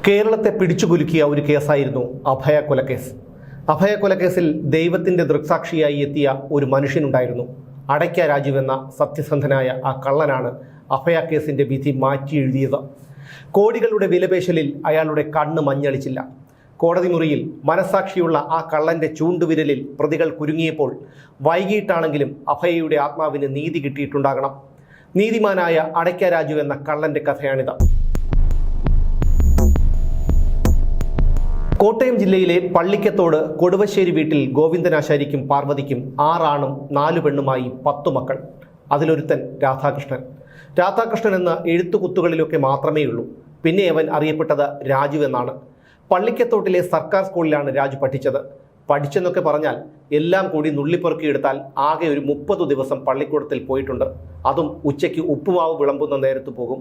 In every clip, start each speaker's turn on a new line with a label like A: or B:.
A: കേരളത്തെ പിടിച്ചുകുലുക്കിയ ഒരു കേസായിരുന്നു അഭയ കൊലക്കേസ്. അഭയ കൊലക്കേസിൽ ദൈവത്തിൻ്റെ ദൃക്സാക്ഷിയായി എത്തിയ ഒരു മനുഷ്യനുണ്ടായിരുന്നു. അടയ്ക്ക രാജു എന്ന സത്യസന്ധനായ ആ കള്ളനാണ് അഭയ കേസിൻ്റെ വിധി മാറ്റി എഴുതിയത്. കോടികളുടെ വിലപേശലിൽ അയാളുടെ കണ്ണ് മഞ്ഞളിച്ചില്ല. കോടതി മുറിയിൽ മനസാക്ഷിയുള്ള ആ കള്ളൻ്റെ ചൂണ്ടുവിരലിൽ പ്രതികൾ കുരുങ്ങിയപ്പോൾ വൈകിട്ടാണെങ്കിലും അഭയയുടെ ആത്മാവിന് നീതി കിട്ടിയിട്ടുണ്ടാകണം. നീതിമാനായ അടയ്ക്ക രാജു എന്ന കള്ളൻ്റെ കഥയാണിത്. കോട്ടയം ജില്ലയിലെ പള്ളിക്കത്തോട് കൊടുവശ്ശേരി വീട്ടിൽ ഗോവിന്ദനാശാരിക്കും പാർവതിക്കും 6 ആണും 4 പെണ്ണുമായി 10 മക്കൾ. അതിലൊരുത്തൻ രാധാകൃഷ്ണൻ. രാധാകൃഷ്ണൻ എന്ന എഴുത്തുകുത്തുകളിലൊക്കെ മാത്രമേ ഉള്ളൂ. പിന്നെ അവൻ അറിയപ്പെട്ടത് രാജു എന്നാണ്. പള്ളിക്കത്തോട്ടിലെ സർക്കാർ സ്കൂളിലാണ് രാജു പഠിച്ചത്. പഠിച്ചെന്നൊക്കെ പറഞ്ഞാൽ എല്ലാം കൂടി നുള്ളിപ്പെറുക്കിയെടുത്താൽ ആകെ ഒരു 30 ദിവസം പള്ളിക്കൂടത്തിൽ പോയിട്ടുണ്ട്. അതും ഉച്ചയ്ക്ക് ഉപ്പുമാവ് വിളമ്പുന്ന നേരത്ത് പോകും.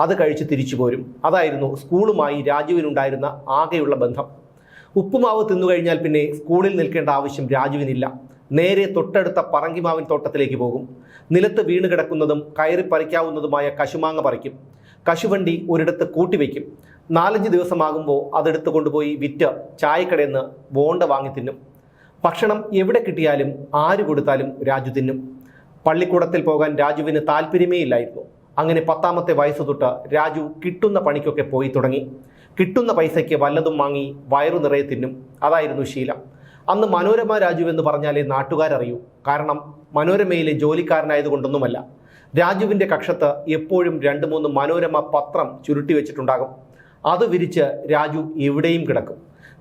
A: അത് കഴിച്ച് തിരിച്ചു പോരും. അതായിരുന്നു സ്കൂളുമായി രാജുവിനുണ്ടായിരുന്ന ആകെയുള്ള ബന്ധം. ഉപ്പുമാവ് തിന്നുകഴിഞ്ഞാൽ പിന്നെ സ്കൂളിൽ നിൽക്കേണ്ട ആവശ്യം രാജുവിനില്ല. നേരെ തൊട്ടടുത്ത പറങ്കിമാവിൻ തോട്ടത്തിലേക്ക് പോകും. നിലത്ത് വീണ് കിടക്കുന്നതും കയറി പറിക്കാവുന്നതുമായ കശുമാങ്ങ പറിക്കും. കശുവണ്ടി ഒരിടത്ത് കൂട്ടിവെക്കും. 4-5 ദിവസമാകുമ്പോൾ അതെടുത്ത് കൊണ്ടുപോയി വിറ്റ് ചായക്കടയിൽ നിന്ന് ബോണ്ട വാങ്ങി തിന്നും. ഭക്ഷണം എവിടെ കിട്ടിയാലും ആര് കൊടുത്താലും രാജു തിന്നും. പള്ളിക്കൂടത്തിൽ പോകാൻ രാജുവിന് താല്പര്യമേ ഇല്ലായിരുന്നു. അങ്ങനെ 10ാമത്തെ വയസ്സ് തൊട്ട് രാജു കിട്ടുന്ന പണിക്കൊക്കെ പോയി തുടങ്ങി. കിട്ടുന്ന പൈസയ്ക്ക് വല്ലതും വാങ്ങി വയറു നിറയെ തിന്നും. അതായിരുന്നു ശീലം. അന്ന് മനോരമ രാജു എന്ന് പറഞ്ഞാലേ നാട്ടുകാരറിയൂ. കാരണം മനോരമയിലെ ജോലിക്കാരനായതുകൊണ്ടൊന്നുമല്ല. രാജുവിൻ്റെ കക്ഷത്ത് എപ്പോഴും 2-3 മനോരമ പത്രം ചുരുട്ടി വെച്ചിട്ടുണ്ടാകും. അത് വിരിച്ച് രാജു എവിടെയും കിടക്കും.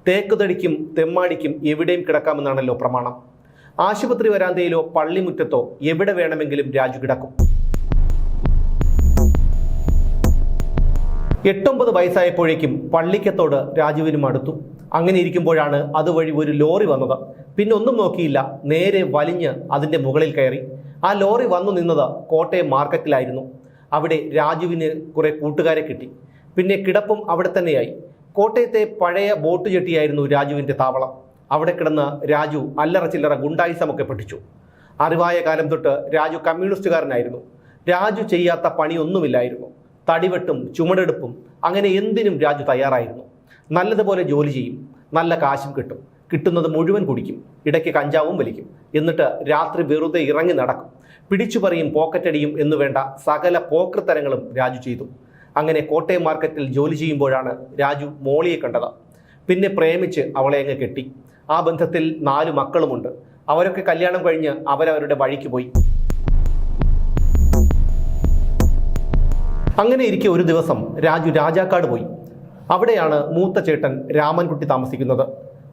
A: തേക്കുതടിക്കും തെമ്മാടിക്കും എവിടെയും കിടക്കാമെന്നാണല്ലോ പ്രമാണം. ആശുപത്രി വരാന്തയിലോ പള്ളിമുറ്റത്തോ എവിടെ വേണമെങ്കിലും രാജു കിടക്കും. 8-9 വയസ്സായപ്പോഴേക്കും പള്ളിക്കത്തോട് രാജുവിനും അടുത്തു. അങ്ങനെ ഇരിക്കുമ്പോഴാണ് അതുവഴി ഒരു ലോറി വന്നത്. പിന്നെ ഒന്നും നോക്കിയില്ല, നേരെ വലിഞ്ഞ് അതിൻ്റെ മുകളിൽ കയറി. ആ ലോറി വന്നു നിന്നത് കോട്ടയം മാർക്കറ്റിലായിരുന്നു. അവിടെ രാജുവിന് കുറേ കൂട്ടുകാരെ കിട്ടി. പിന്നെ കിടപ്പും അവിടെ തന്നെയായി. കോട്ടയത്തെ പഴയ ബോട്ട് ജെട്ടിയായിരുന്നു രാജുവിൻ്റെ താവളം. അവിടെ കിടന്ന് രാജു അല്ലറ ചില്ലറ ഗുണ്ടായിസമൊക്കെ പഠിച്ചു. അറിവായ കാലം തൊട്ട് രാജു കമ്മ്യൂണിസ്റ്റുകാരനായിരുന്നു. രാജു ചെയ്യാത്ത പണിയൊന്നുമില്ലായിരുന്നു. തടിവെട്ടും ചുമടെടുപ്പും അങ്ങനെ എന്തിനും രാജു തയ്യാറായിരുന്നു. നല്ലതുപോലെ ജോലി ചെയ്യും. നല്ല കാശും കിട്ടും. കിട്ടുന്നത് മുഴുവൻ കുടിക്കും. ഇടയ്ക്ക് കഞ്ചാവും വലിക്കും. എന്നിട്ട് രാത്രി വെറുതെ ഇറങ്ങി നടക്കും. പിടിച്ചുപറിയും പോക്കറ്റടിയും എന്നു വേണ്ട സകല പോക്കൃത്തരങ്ങളും രാജു ചെയ്തു. അങ്ങനെ കോട്ടയം മാർക്കറ്റിൽ ജോലി ചെയ്യുമ്പോഴാണ് രാജു മോളിയെ കണ്ടത്. പിന്നെ പ്രേമിച്ച് അവളെ അങ്ങ് കെട്ടി. ആ ബന്ധത്തിൽ 4 മക്കളുമുണ്ട്. അവരൊക്കെ കല്യാണം കഴിഞ്ഞ് അവരവരുടെ വഴിക്ക് പോയി. അങ്ങനെ ഇരിക്കെ ഒരു ദിവസം രാജു രാജാക്കാട് പോയി. അവിടെയാണ് മൂത്ത ചേട്ടൻ രാമൻകുട്ടി താമസിക്കുന്നത്.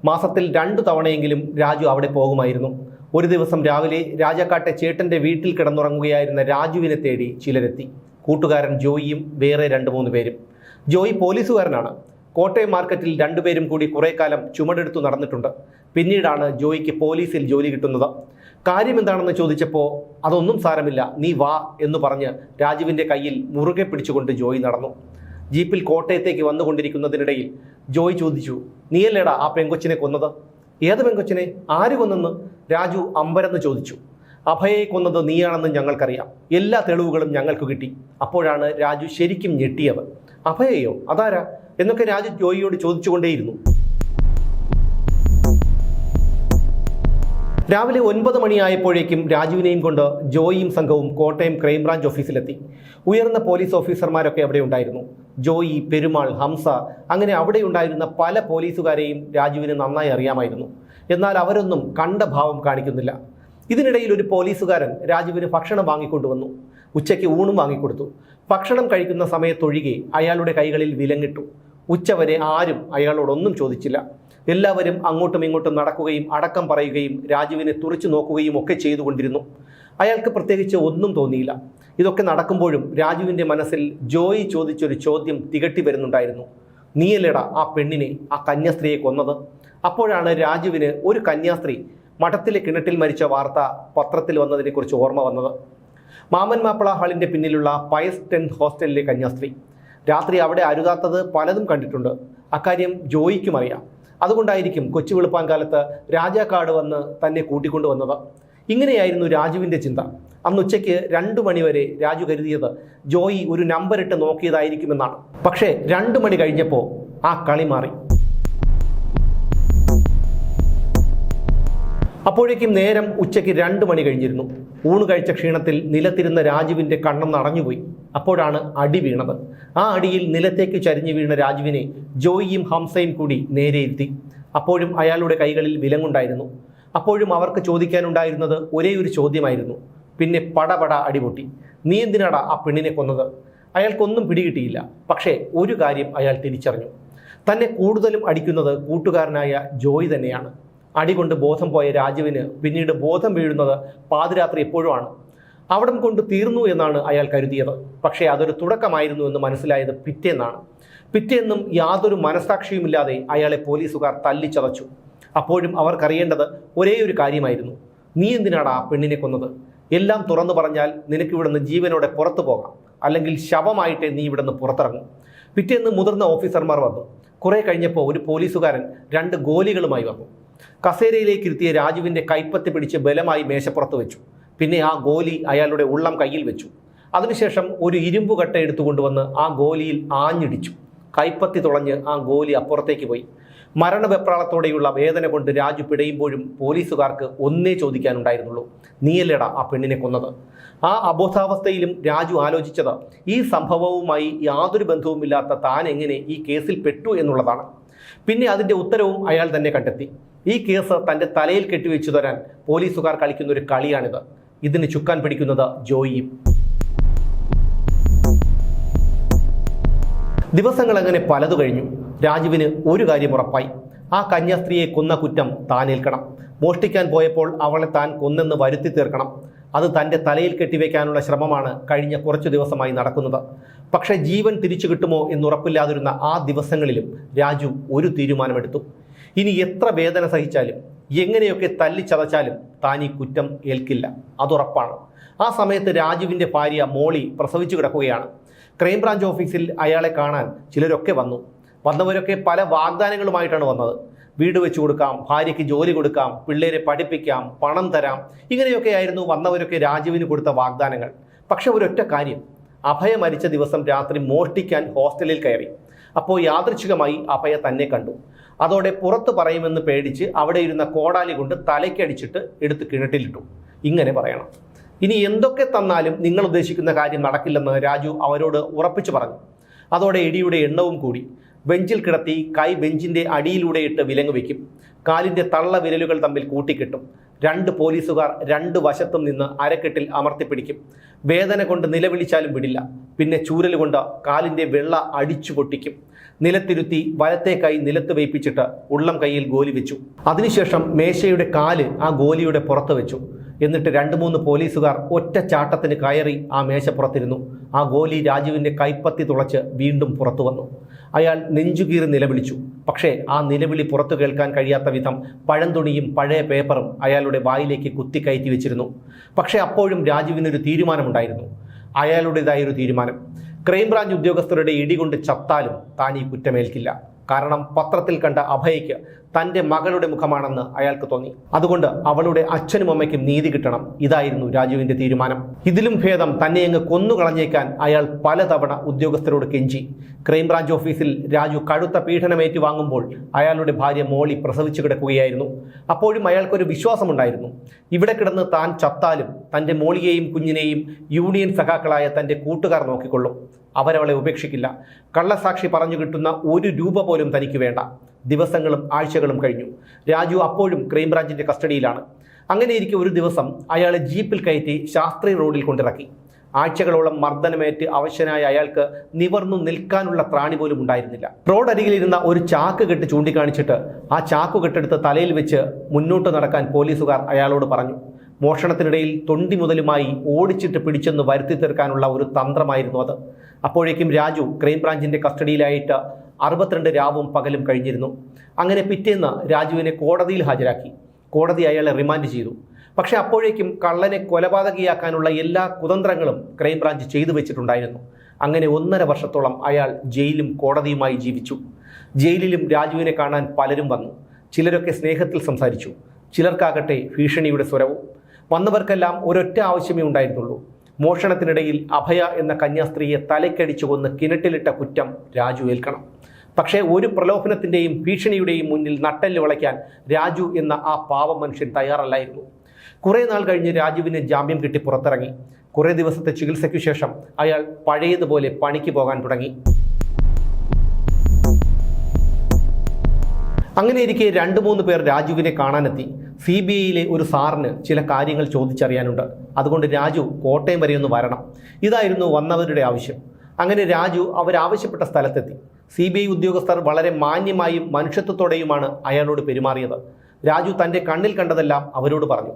A: മാസത്തിൽ 2 തവണയെങ്കിലും രാജു അവിടെ പോകുമായിരുന്നു. ഒരു ദിവസം രാവിലെ രാജാക്കാട്ടെ ചേട്ടൻ്റെ വീട്ടിൽ കിടന്നുറങ്ങുകയായിരുന്ന രാജുവിനെ തേടി ചിലരെത്തി. കൂട്ടുകാരൻ ജോയിയും വേറെ 2-3 പേരും. ജോയി പോലീസുകാരനാണ്. കോട്ടയം മാർക്കറ്റിൽ 2 പേരും കൂടി കുറേ കാലം ചുമടെടുത്തു നടന്നിട്ടുണ്ട്. പിന്നീടാണ് ജോയിക്ക് പോലീസിൽ ജോലി കിട്ടുന്നത്. കാര്യം എന്താണെന്ന് ചോദിച്ചപ്പോൾ അതൊന്നും സാരമില്ല, നീ വാ എന്ന് പറഞ്ഞ് രാജുവിൻ്റെ കയ്യിൽ മുറുകെ പിടിച്ചുകൊണ്ട് ജോയി നടന്നു. ജീപ്പിൽ കോട്ടയത്തേക്ക് വന്നുകൊണ്ടിരിക്കുന്നതിനിടയിൽ ജോയി ചോദിച്ചു, നീയല്ലേടാ ആ പെങ്കൊച്ചിനെ കൊന്നത്? ഏത് പെങ്കൊച്ചിനെ? ആര് കൊന്നെന്ന് രാജു അമ്പരന്ന് ചോദിച്ചു. അഭയയെ കൊന്നത് നീയാണെന്ന് ഞങ്ങൾക്കറിയാം. എല്ലാ തെളിവുകളും ഞങ്ങൾക്ക് കിട്ടി. അപ്പോഴാണ് രാജു ശരിക്കും ഞെട്ടിയത്. അഭയയോ? അതാരാ എന്നൊക്കെ രാജു ജോയിയോട് ചോദിച്ചുകൊണ്ടേയിരുന്നു. രാവിലെ 9 മണിയായപ്പോഴേക്കും രാജുവിനെയും കൊണ്ട് ജോയിയും സംഘവും കോട്ടയം ക്രൈംബ്രാഞ്ച് ഓഫീസിലെത്തി. ഉയർന്ന പോലീസ് ഓഫീസർമാരൊക്കെ അവിടെ ഉണ്ടായിരുന്നു. ജോയി, പെരുമാൾ, ഹംസ, അങ്ങനെ അവിടെ ഉണ്ടായിരുന്ന പല പോലീസുകാരെയും രാജുവിന് നന്നായി അറിയാമായിരുന്നു. എന്നാൽ അവരൊന്നും കണ്ട ഭാവം കാണിക്കുന്നില്ല. ഇതിനിടയിൽ ഒരു പോലീസുകാരൻ രാജുവിന് ഭക്ഷണം വാങ്ങിക്കൊണ്ടുവന്നു. ഉച്ചയ്ക്ക് ഊണും വാങ്ങിക്കൊടുത്തു. ഭക്ഷണം കഴിക്കുന്ന സമയത്തൊഴികെ അയാളുടെ കൈകളിൽ വിലങ്ങിട്ടു. ഉച്ചവരെ ആരും അയാളോടൊന്നും ചോദിച്ചില്ല. എല്ലാവരും അങ്ങോട്ടും ഇങ്ങോട്ടും നടക്കുകയും അടക്കം പറയുകയും രാജുവിനെ തുറച്ചു നോക്കുകയും ഒക്കെ ചെയ്തുകൊണ്ടിരുന്നു. അയാൾക്ക് പ്രത്യേകിച്ച് ഒന്നും തോന്നിയില്ല. ഇതൊക്കെ നടക്കുമ്പോഴും രാജുവിൻ്റെ മനസ്സിൽ ജോയി ചോദിച്ചൊരു ചോദ്യം തികട്ടി വരുന്നുണ്ടായിരുന്നു. നീയല്ലേടാ ആ പെണ്ണിനെ, ആ കന്യാസ്ത്രീയെ കൊന്നത്? അപ്പോഴാണ് രാജുവിന് ഒരു കന്യാസ്ത്രീ മഠത്തിലെ കിണറ്റിൽ മരിച്ച വാർത്ത പത്രത്തിൽ വന്നതിനെക്കുറിച്ച് ഓർമ്മ വന്നത്. മാമൻ മാപ്പിള ഹാളിൻ്റെ പിന്നിലുള്ള പയസ് 10 ഹോസ്റ്റലിലെ കന്യാസ്ത്രീ. രാത്രി അവിടെ അരുതാത്തത് പലതും കണ്ടിട്ടുണ്ട്. അക്കാര്യം ജോയിക്കും അറിയാം. അതുകൊണ്ടായിരിക്കും കൊച്ചു വെളുപ്പാൻ കാലത്ത് രാജാക്കാട് വന്ന് തന്നെ കൂട്ടിക്കൊണ്ടുവന്നത്. ഇങ്ങനെയായിരുന്നു രാജുവിൻ്റെ ചിന്ത. അന്ന് ഉച്ചയ്ക്ക് 2 മണിവരെ രാജു കരുതിയത് ജോയി ഒരു നമ്പറിട്ട് നോക്കിയതായിരിക്കുമെന്നാണ്. പക്ഷേ 2 മണി കഴിഞ്ഞപ്പോൾ ആ കളി മാറി. അപ്പോഴേക്കും നേരം ഉച്ചയ്ക്ക് 2 മണി കഴിഞ്ഞിരുന്നു. ഊണ് കഴിച്ച ക്ഷീണത്തിൽ നിലത്തിരുന്ന രാജുവിൻ്റെ കണ്ണം നടഞ്ഞുപോയി. അപ്പോഴാണ് അടി വീണത്. ആ അടിയിൽ നിലത്തേക്ക് ചരിഞ്ഞു വീണ രാജുവിനെ ജോയിയും ഹംസയും കൂടി നേരെ ഇരുത്തി. അപ്പോഴും അയാളുടെ കൈകളിൽ വിലങ്ങുണ്ടായിരുന്നു. അപ്പോഴും അവർക്ക് ചോദിക്കാനുണ്ടായിരുന്നത് ഒരേ ഒരു ചോദ്യമായിരുന്നു. പിന്നെ പടപട അടിപൊട്ടി. നീ എന്തിനാടാ ആ പെണ്ണിനെ കൊന്നത്? അയാൾക്കൊന്നും പിടികിട്ടിയില്ല. പക്ഷേ ഒരു കാര്യം അയാൾ തിരിച്ചറിഞ്ഞു. തന്നെ കൂടുതലും അടിക്കുന്നത് കൂട്ടുകാരനായ ജോയ് തന്നെയാണ്. അടികൊണ്ട് ബോധം പോയ രാജുവിന് പിന്നീട് ബോധം വീഴുന്നത് പാതിരാത്രി എപ്പോഴുമാണ്. അവിടം കൊണ്ട് തീർന്നു എന്നാണ് അയാൾ കരുതിയത്. പക്ഷേ അതൊരു തുടക്കമായിരുന്നു എന്ന് മനസ്സിലായത് പിറ്റേന്നാണ്. പിറ്റേന്നും യാതൊരു മനസാക്ഷിയുമില്ലാതെ അയാളെ പോലീസുകാർ തല്ലിച്ചതച്ചു. അപ്പോഴും അവർക്കറിയേണ്ടത് ഒരേ ഒരു കാര്യമായിരുന്നു. നീ എന്തിനാണ് ആ പെണ്ണിനെ കൊന്നത്? എല്ലാം തുറന്നു പറഞ്ഞാൽ നിനക്ക് ഇവിടുന്ന് ജീവനോടെ പുറത്തു പോകാം, അല്ലെങ്കിൽ ശവമായിട്ടേ നീ ഇവിടുന്ന് പുറത്തിറങ്ങും. പിറ്റേന്ന് മുതിർന്ന ഓഫീസർമാർ വന്നു. കുറെ കഴിഞ്ഞപ്പോൾ ഒരു പോലീസുകാരൻ 2 ഗോലികളുമായി വന്നു. കസേരയിലേക്ക് ഇരുത്തിയ രാജുവിൻ്റെ കൈപ്പത്തി പിടിച്ച് ബലമായി മേശപ്പുറത്ത് വെച്ചു. പിന്നെ ആ ഗോലി അയാളുടെ ഉള്ളം കയ്യിൽ വെച്ചു. അതിനുശേഷം ഒരു ഇരുമ്പ് കട്ട എടുത്തുകൊണ്ടുവന്ന് ആ ഗോലിയിൽ ആഞ്ഞിടിച്ചു. കൈപ്പത്തി തുളഞ്ഞ് ആ ഗോലി അപ്പുറത്തേക്ക് പോയി. മരണവെപ്രാളത്തോടെയുള്ള വേദന കൊണ്ട് രാജു പിടയുമ്പോഴും പോലീസുകാർക്ക് ഒന്നേ ചോദിക്കാനുണ്ടായിരുന്നുള്ളൂ, നീയല്ലേടാ ആ പെണ്ണിനെ കൊന്നത്? ആ അബോധാവസ്ഥയിലും രാജു ആലോചിച്ചത് ഈ സംഭവവുമായി യാതൊരു ബന്ധവുമില്ലാത്ത താൻ എങ്ങനെ ഈ കേസിൽ പെട്ടു എന്നുള്ളതാണ്. പിന്നെ അതിൻ്റെ ഉത്തരവും അയാൾ തന്നെ കണ്ടെത്തി. ഈ കേസ് തൻ്റെ തലയിൽ കെട്ടിവെച്ചു തരാൻ പോലീസുകാർ കളിക്കുന്ന ഒരു കളിയാണിത്. ഇതിന് ചുക്കാൻ പിടിക്കുന്നത് ജോയിയും. ദിവസങ്ങൾ അങ്ങനെ പലതു കഴിഞ്ഞു. രാജുവിന് ഒരു കാര്യം ഉറപ്പായി. ആ കന്യാസ്ത്രീയെ കൊന്ന കുറ്റം താനേൽക്കണം. മോഷ്ടിക്കാൻ പോയപ്പോൾ അവളെ താൻ കൊന്നെന്ന് വരുത്തി തീർക്കണം. അത് തൻ്റെ തലയിൽ കെട്ടിവെക്കാനുള്ള ശ്രമമാണ് കഴിഞ്ഞ കുറച്ചു ദിവസമായി നടക്കുന്നത്. പക്ഷേ ജീവൻ തിരിച്ചു കിട്ടുമോ എന്നുറപ്പില്ലാതിരുന്ന ആ ദിവസങ്ങളിലും രാജു ഒരു തീരുമാനമെടുത്തു. ഇനി എത്ര വേദന സഹിച്ചാലും എങ്ങനെയൊക്കെ തല്ലിച്ചതച്ചാലും താൻ ഈ കുറ്റം ഏൽക്കില്ല, അതുറപ്പാണ്. ആ സമയത്ത് രാജുവിൻ്റെ ഭാര്യ മോളി പ്രസവിച്ചു കിടക്കുകയാണ്. ക്രൈംബ്രാഞ്ച് ഓഫീസിൽ അയാളെ കാണാൻ ചിലരൊക്കെ വന്നു. വന്നവരൊക്കെ പല വാഗ്ദാനങ്ങളുമായിട്ടാണ് വന്നത്. വീട് വെച്ച് കൊടുക്കാം, ഭാര്യയ്ക്ക് ജോലി കൊടുക്കാം, പിള്ളേരെ പഠിപ്പിക്കാം, പണം തരാം, ഇങ്ങനെയൊക്കെയായിരുന്നു വന്നവരൊക്കെ രാജുവിന് കൊടുത്ത വാഗ്ദാനങ്ങൾ. പക്ഷെ ഒരൊറ്റ കാര്യം, അഭയ മരിച്ച ദിവസം രാത്രി മോഷ്ടിക്കാൻ ഹോസ്റ്റലിൽ കയറി. അപ്പോൾ യാദൃച്ഛികമായി അഭയ തന്നെ കണ്ടു. അതോടെ പുറത്ത് പറയുമെന്ന് പേടിച്ച് അവിടെ ഇരുന്ന കോടാലി കൊണ്ട് തലയ്ക്കടിച്ചിട്ട് എടുത്ത് കിണറ്റിലിട്ടു. ഇങ്ങനെ പറയണം, ഇനി എന്തൊക്കെ തന്നാലും നിങ്ങൾ ഉദ്ദേശിക്കുന്ന കാര്യം നടക്കില്ലെന്ന് രാജു അവരോട് ഉറപ്പിച്ചു പറഞ്ഞു. അതോടെ ഇടിയുടെ എണ്ണവും കൂടി. ബെഞ്ചിൽ കിടത്തി കൈ ബെഞ്ചിൻ്റെ അടിയിലൂടെ ഇട്ട് വിലങ്ങ് വയ്ക്കും. കാലിൻ്റെ തള്ള വിരലുകൾ തമ്മിൽ കൂട്ടിക്കെട്ടും. 2 പോലീസുകാർ 2 വശത്തും നിന്ന് അരക്കെട്ടിൽ അമർത്തിപ്പിടിക്കും. വേദന കൊണ്ട് നിലവിളിച്ചാലും വിടില്ല. പിന്നെ ചൂരലുകൊണ്ട് കാലിൻ്റെ വെള്ള അടിച്ചു പൊട്ടിക്കും. നിലത്തിരുത്തി വലത്തെ കൈ നിലത്ത് വയ്പ്പിച്ചിട്ട് ഉള്ളം കൈയിൽ ഗോലി വെച്ചു. അതിനുശേഷം മേശയുടെ കാല് ആ ഗോലിയുടെ പുറത്ത് വെച്ചു. എന്നിട്ട് 2-3 പോലീസുകാർ ഒറ്റ ചാട്ടത്തിന് കയറി ആ മേശപ്പുറത്തിരുന്നു. ആ ഗോലി രാജുവിൻ്റെ കൈപ്പത്തി തുളച്ച് വീണ്ടും പുറത്തു വന്നു. അയാൾ നെഞ്ചുകീറി നിലവിളിച്ചു. പക്ഷേ ആ നിലവിളി പുറത്തു കേൾക്കാൻ കഴിയാത്ത വിധം പഴന്തുണിയും പഴയ പേപ്പറും അയാളുടെ വായിലേക്ക് കുത്തിക്കയറ്റി വെച്ചിരുന്നു. പക്ഷേ അപ്പോഴും രാജുവിനൊരു തീരുമാനമുണ്ടായിരുന്നു. അയാളുടേതായൊരു തീരുമാനം. ക്രൈംബ്രാഞ്ച് ഉദ്യോഗസ്ഥരുടെ ഇടികൊണ്ട് ചത്താലും താൻ ഈ കുറ്റമേൽക്കില്ല. കാരണം പത്രത്തിൽ കണ്ട അഭയയ്ക്ക് തൻ്റെ മകളുടെ മുഖമാണെന്ന് അയാൾക്ക് തോന്നി. അതുകൊണ്ട് അവളുടെ അച്ഛനും അമ്മയ്ക്കും നീതി കിട്ടണം. ഇതായിരുന്നു രാജുവിൻ്റെ തീരുമാനം. ഇതിലും ഭേദം തന്നെ അങ്ങ് കൊന്നുകളഞ്ഞേക്കാൻ അയാൾ പലതവണ ഉദ്യോഗസ്ഥരോട് കെഞ്ചി. ക്രൈംബ്രാഞ്ച് ഓഫീസിൽ രാജു കടുത്ത പീഡനമേറ്റു വാങ്ങുമ്പോൾ അയാളുടെ ഭാര്യ മോളി പ്രസവിച്ചു കിടക്കുകയായിരുന്നു. അപ്പോഴും അയാൾക്കൊരു വിശ്വാസമുണ്ടായിരുന്നു. ഇവിടെ കിടന്ന് താൻ ചത്താലും തൻ്റെ മോളിയെയും കുഞ്ഞിനെയും യൂണിയൻ സഖാക്കളായ തൻ്റെ കൂട്ടുകാർ നോക്കിക്കൊള്ളും. അവരവളെ ഉപേക്ഷിക്കില്ല. കള്ളസാക്ഷി പറഞ്ഞു കിട്ടുന്ന 1 രൂപ പോലും തനിക്ക് വേണ്ട. ദിവസങ്ങളും ആഴ്ചകളും കഴിഞ്ഞു. രാജു അപ്പോഴും ക്രൈംബ്രാഞ്ചിൻ്റെ കസ്റ്റഡിയിലാണ്. അങ്ങനെയിരിക്കെ ഒരു ദിവസം അയാളെ ജീപ്പിൽ കയറ്റി ശാസ്ത്രി റോഡിൽ കൊണ്ടിറക്കി. ആഴ്ചകളോളം മർദ്ദനമേറ്റ് അവശനായ അയാൾക്ക് നിവർന്നു നിൽക്കാനുള്ള ത്രാണി പോലും ഉണ്ടായിരുന്നില്ല. റോഡരികിലിരുന്ന ഒരു ചാക്ക് കെട്ട് ചൂണ്ടിക്കാണിച്ചിട്ട് ആ ചാക്കുകെട്ടെടുത്ത് തലയിൽ വെച്ച് മുന്നോട്ട് നടക്കാൻ പോലീസുകാർ അയാളോട് പറഞ്ഞു. മോഷണത്തിനിടയിൽ തൊണ്ടി മുതലുമായി ഓടിച്ചിട്ട് പിടിച്ചെന്ന് വരുത്തി തീർക്കാനുള്ള ഒരു തന്ത്രമായിരുന്നു അത്. അപ്പോഴേക്കും രാജു ക്രൈംബ്രാഞ്ചിൻ്റെ കസ്റ്റഡിയിലായിട്ട് 62 രാവും പകലും കഴിഞ്ഞിരുന്നു. അങ്ങനെ പിറ്റേന്ന് രാജുവിനെ കോടതിയിൽ ഹാജരാക്കി. കോടതി അയാളെ റിമാൻഡ് ചെയ്തു. പക്ഷേ അപ്പോഴേക്കും കള്ളനെ കൊലപാതകിയാക്കാനുള്ള എല്ലാ കുതന്ത്രങ്ങളും ക്രൈംബ്രാഞ്ച് ചെയ്തു വെച്ചിട്ടുണ്ടായിരുന്നു. അങ്ങനെ 1.5 വർഷത്തോളം അയാൾ ജയിലും കോടതിയുമായി ജീവിച്ചു. ജയിലിലും രാജുവിനെ കാണാൻ പലരും വന്നു. ചിലരൊക്കെ സ്നേഹത്തിൽ സംസാരിച്ചു, ചിലർക്കാകട്ടെ ഭീഷണിയുടെ സ്വരവും. വന്നവർക്കെല്ലാം ഒരൊറ്റ ആവശ്യമേ ഉണ്ടായിരുന്നുള്ളൂ, മോഷണത്തിനിടയിൽ അഭയ എന്ന കന്യാസ്ത്രീയെ തലയ്ക്കടിച്ചു കൊന്ന് കിണറ്റിലിട്ട കുറ്റം രാജു ഏൽക്കണം. പക്ഷേ ഒരു പ്രലോഭനത്തിൻ്റെയും ഭീഷണിയുടെയും മുന്നിൽ നട്ടെല്ല് വിളയ്ക്കാൻ രാജു എന്ന ആ പാവം മനുഷ്യൻ തയ്യാറല്ലായിരുന്നു. കുറേ നാൾ കഴിഞ്ഞ് രാജുവിന് ജാമ്യം കിട്ടി പുറത്തിറങ്ങി. കുറേ ദിവസത്തെ ചികിത്സയ്ക്കു ശേഷം അയാൾ പഴയതുപോലെ പണിക്ക് പോകാൻ തുടങ്ങി. അങ്ങനെയിരിക്കെ 2-3 പേർ രാജുവിനെ കാണാനെത്തി. CBIയിലെ ഒരു സാറിന് ചില കാര്യങ്ങൾ ചോദിച്ചറിയാനുണ്ട്. അതുകൊണ്ട് രാജു കോട്ടയം വരെ ഒന്ന് വരണം. ഇതായിരുന്നു വന്നവരുടെ ആവശ്യം. അങ്ങനെ രാജു അവരാവശ്യപ്പെട്ട സ്ഥലത്തെത്തി. CBI ഉദ്യോഗസ്ഥർ വളരെ മാന്യമായും മനുഷ്യത്വത്തോടെയുമാണ് അയാളോട് പെരുമാറിയത്. രാജു തൻ്റെ കണ്ണിൽ കണ്ടതെല്ലാം അവരോട് പറഞ്ഞു.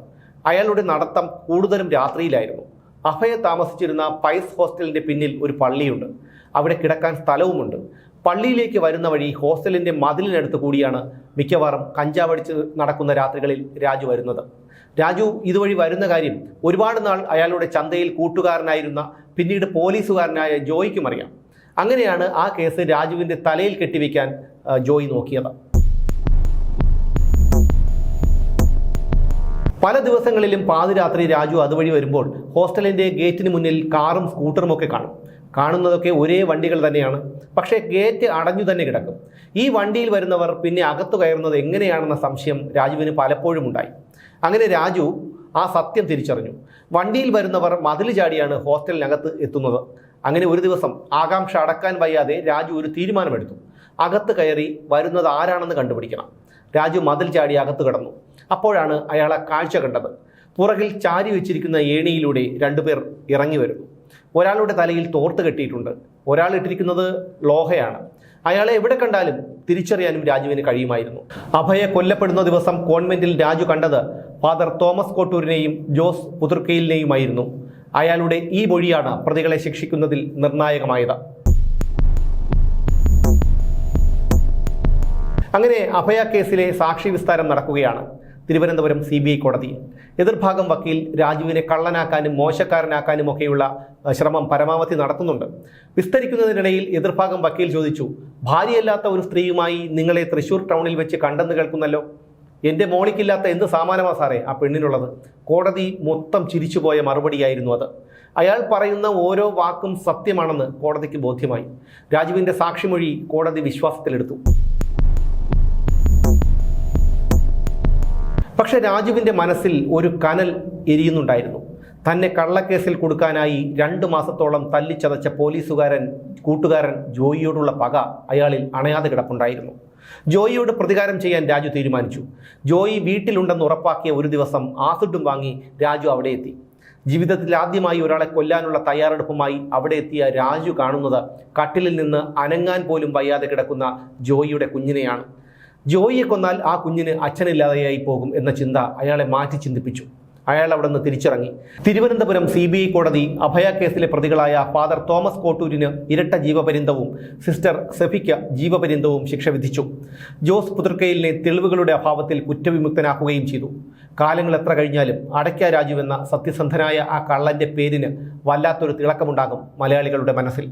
A: അയാളുടെ നടത്തം കൂടുതലും രാത്രിയിലായിരുന്നു. അഭയ താമസിച്ചിരുന്ന പൈസ് ഹോസ്റ്റലിൻ്റെ പിന്നിൽ ഒരു പള്ളിയുണ്ട്. അവിടെ കിടക്കാൻ സ്ഥലവുമുണ്ട്. പള്ളിയിലേക്ക് വരുന്ന വഴി ഹോസ്റ്റലിൻ്റെ മതിലിനടുത്ത് കൂടിയാണ് മിക്കവാറും കഞ്ചാവടിച്ച് നടക്കുന്ന രാത്രികളിൽ രാജു വരുന്നത്. രാജു ഇതുവഴി വരുന്ന കാര്യം ഒരുപാട് നാൾ അയാളുടെ ചന്തയിൽ കൂട്ടുകാരനായിരുന്ന പിന്നീട് പോലീസുകാരനായ ജോയിക്കും അറിയാം. അങ്ങനെയാണ് ആ കേസ് രാജുവിൻ്റെ തലയിൽ കെട്ടിവെക്കാൻ ജോയി നോക്കിയത്. പല ദിവസങ്ങളിലും പാതിരാത്രി രാജു അതുവഴി വരുമ്പോൾ ഹോസ്റ്റലിൻ്റെ ഗേറ്റിന് മുന്നിൽ കാറും സ്കൂട്ടറും ഒക്കെ കാണുന്നതൊക്കെ ഒരേ വണ്ടികൾ തന്നെയാണ്. പക്ഷേ ഗേറ്റ് അടഞ്ഞു തന്നെ കിടക്കും. ഈ വണ്ടിയിൽ വരുന്നവർ പിന്നെ അകത്തു കയറുന്നത് എങ്ങനെയാണെന്ന സംശയം രാജുവിന് പലപ്പോഴും ഉണ്ടായി. അങ്ങനെ രാജു ആ സത്യം തിരിച്ചറിഞ്ഞു. വണ്ടിയിൽ വരുന്നവർ മതിൽ ചാടിയാണ് ഹോസ്റ്റലിനകത്ത് എത്തുന്നത്. അങ്ങനെ ഒരു ദിവസം ആകാംക്ഷ അടക്കാൻ വയ്യാതെ രാജു ഒരു തീരുമാനമെടുത്തു. അകത്ത് കയറി വരുന്നത് ആരാണെന്ന് കണ്ടുപിടിക്കണം. രാജു മതിൽ ചാടി അകത്ത് കടന്നു. അപ്പോഴാണ് അയാളെ കാഴ്ച കണ്ടത്. പുറകിൽ ചാരി വെച്ചിരിക്കുന്ന ഏണിയിലൂടെ 2 പേർ ഇറങ്ങി വരുന്നു. ഒരാളുടെ തലയിൽ തോർത്ത് കെട്ടിയിട്ടുണ്ട്. ഒരാൾ ഇട്ടിരിക്കുന്നത് ലോഹയാണ്. അയാളെ എവിടെ കണ്ടാലും തിരിച്ചറിയാനും രാജുവിന് കഴിയുമായിരുന്നു. അഭയ കൊല്ലപ്പെടുന്ന ദിവസം കോൺവെന്റിൽ രാജു കണ്ടത് ഫാദർ തോമസ് കോട്ടൂരിനെയും ജോസ് പുതുർക്കയിലിനെയുമായിരുന്നു. അയാളുടെ ഈ മൊഴിയാണ് പ്രതികളെ ശിക്ഷിക്കുന്നതിൽ നിർണായകമായത്. അങ്ങനെ അഭയ കേസിലെ സാക്ഷി വിസ്താരം നടക്കുകയാണ് തിരുവനന്തപുരം CBI കോടതിയിൽ. എതിർഭാഗം വക്കീൽ രാജുവിനെ കള്ളനാക്കാനും മോശക്കാരനാക്കാനും ഒക്കെയുള്ള ശ്രമം പരമാവധി നടത്തുന്നുണ്ട്. വിസ്തരിക്കുന്നതിനിടയിൽ എതിർഭാഗം വക്കീൽ ചോദിച്ചു, ഭാര്യയല്ലാത്ത ഒരു സ്ത്രീയുമായി നിങ്ങളെ തൃശ്ശൂർ ടൗണിൽ വെച്ച് കണ്ടെന്ന് കേൾക്കുന്നല്ലോ. എൻ്റെ മോളിക്കില്ലാത്ത എന്ത് സാമാനമാ സാറേ ആ പെണ്ണിനുള്ളത്? കോടതി മൊത്തം ചിരിച്ചുപോയ മറുപടിയായിരുന്നു അത്. അയാൾ പറയുന്ന ഓരോ വാക്കും സത്യമാണെന്ന് കോടതിക്ക് ബോധ്യമായി. രാജുവിൻ്റെ സാക്ഷിമൊഴി കോടതി വിശ്വാസത്തിലെടുത്തു. പക്ഷെ രാജുവിൻ്റെ മനസ്സിൽ ഒരു കനൽ എരിയുന്നുണ്ടായിരുന്നു. തന്നെ കള്ളക്കേസിൽ കൊടുക്കാനായി 2 മാസത്തോളം തല്ലിച്ചതച്ച കൂട്ടുകാരൻ ജോയിയോടുള്ള പക അയാളിൽ അണയാതെ കിടപ്പുണ്ടായിരുന്നു. ജോയിയോട് പ്രതികാരം ചെയ്യാൻ രാജു തീരുമാനിച്ചു. ജോയി വീട്ടിലുണ്ടെന്ന് ഉറപ്പാക്കിയ ഒരു ദിവസം ആസിഡും വാങ്ങി രാജു അവിടെ എത്തി. ജീവിതത്തിൽ ആദ്യമായി ഒരാളെ കൊല്ലാനുള്ള തയ്യാറെടുപ്പുമായി അവിടെ എത്തിയ രാജു കാണുന്നത് കട്ടിലിൽ നിന്ന് അനങ്ങാൻ പോലും വയ്യാതെ കിടക്കുന്ന ജോയിയുടെ കുഞ്ഞിനെയാണ്. ജോയിയെ കൊന്നാൽ ആ കുഞ്ഞിന് അച്ഛനില്ലാതെയായി പോകും എന്ന ചിന്ത അയാളെ മാറ്റി ചിന്തിപ്പിച്ചു. അയാൾ അവിടെ നിന്ന് തിരിച്ചിറങ്ങി. തിരുവനന്തപുരം CBI കോടതി അഭയ കേസിലെ പ്രതികളായ ഫാദർ തോമസ് കോട്ടൂരിന് ഇരട്ട ജീവപര്യന്തവും സിസ്റ്റർ സെഫിക്ക് ജീവപര്യന്തവും ശിക്ഷ വിധിച്ചു. ജോസ് പുതുർക്കയിലിനെ തെളിവുകളുടെ അഭാവത്തിൽ കുറ്റവിമുക്തനാക്കുകയും ചെയ്തു. കാലങ്ങൾ എത്ര കഴിഞ്ഞാലും അടയ്ക്ക രാജു എന്ന സത്യസന്ധനായ ആ കള്ളന്റെ പേരിന് വല്ലാത്തൊരു തിളക്കമുണ്ടാകും മലയാളികളുടെ മനസ്സിൽ.